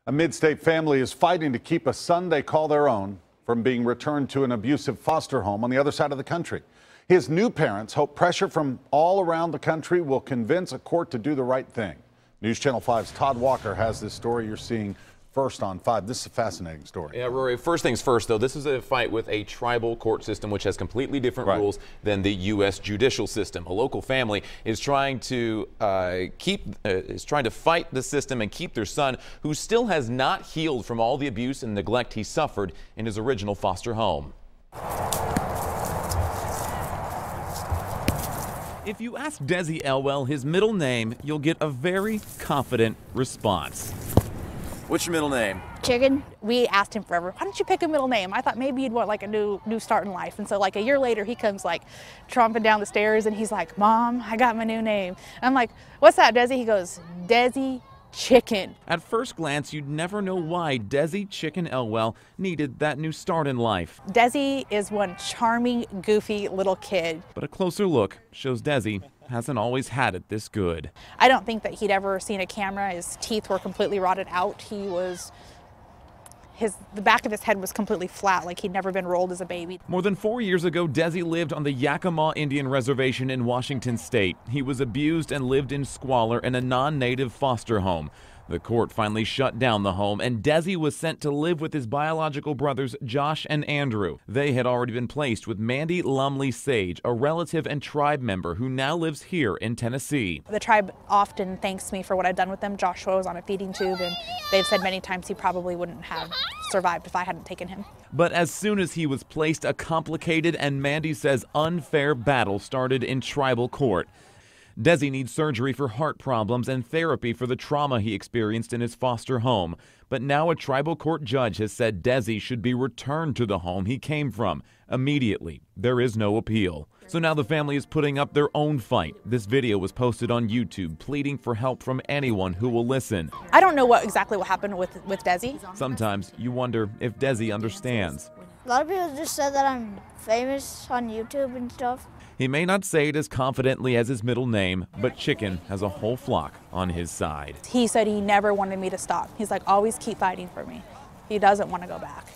A mid-state family is fighting to keep a son they call their own from being returned to an abusive foster home on the other side of the country. His new parents hope pressure from all around the country will convince a court to do the right thing. News Channel 5's Todd Walker has this story you're seeing first on 5. This is a fascinating story. Yeah, Rory, first things first, though, this is a fight with a tribal court system which has completely different rules than the U.S. judicial system. A local family is trying to fight the system and keep their son, who still has not healed from all the abuse and neglect he suffered in his original foster home. If you ask Desi Elwell his middle name, you'll get a very confident response. What's your middle name? Chicken. We asked him forever, why don't you pick a middle name? I thought maybe you'd want like a new start in life. And so like a year later, he comes like tromping down the stairs and he's like, Mom, I got my new name. And I'm like, what's that, Desi? He goes, Desi Chicken. At first glance, you'd never know why Desi Chicken Elwell needed that new start in life. Desi is one charming, goofy little kid. But a closer look shows Desi hasn't always had it this good. I don't think that he'd ever seen a camera. His teeth were completely rotted out. The back of his head was completely flat, like he'd never been rolled as a baby. More than 4 years ago, Desi lived on the Yakima Indian Reservation in Washington State. He was abused and lived in squalor in a non-native foster home. The court finally shut down the home, and Desi was sent to live with his biological brothers, Josh and Andrew. They had already been placed with Mandy Lumley Sage, a relative and tribe member who now lives here in Tennessee. The tribe often thanks me for what I've done with them. Joshua was on a feeding tube, and they've said many times he probably wouldn't have survived if I hadn't taken him. But as soon as he was placed, a complicated and Mandy says unfair battle started in tribal court. Desi needs surgery for heart problems and therapy for the trauma he experienced in his foster home. But now a tribal court judge has said Desi should be returned to the home he came from immediately. There is no appeal. So now the family is putting up their own fight. This video was posted on YouTube, pleading for help from anyone who will listen. I don't know exactly what happened with Desi. Sometimes you wonder if Desi understands. A lot of people just said that I'm famous on YouTube and stuff. He may not say it as confidently as his middle name, but Chicken has a whole flock on his side. He said he never wanted me to stop. He's like, always keep fighting for me. He doesn't want to go back.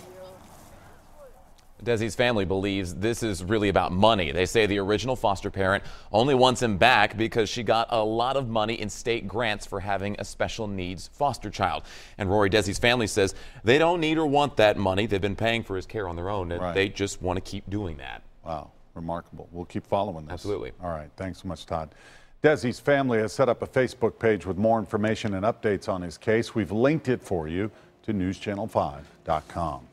Desi's family believes this is really about money. They say the original foster parent only wants him back because she got a lot of money in state grants for having a special needs foster child. And Rory, Desi's family says they don't need or want that money. They've been paying for his care on their own, and they just want to keep doing that. Wow. Remarkable. We'll keep following this. Absolutely. All right. Thanks so much, Todd. Desi's family has set up a Facebook page with more information and updates on his case. We've linked it for you to newschannel5.com.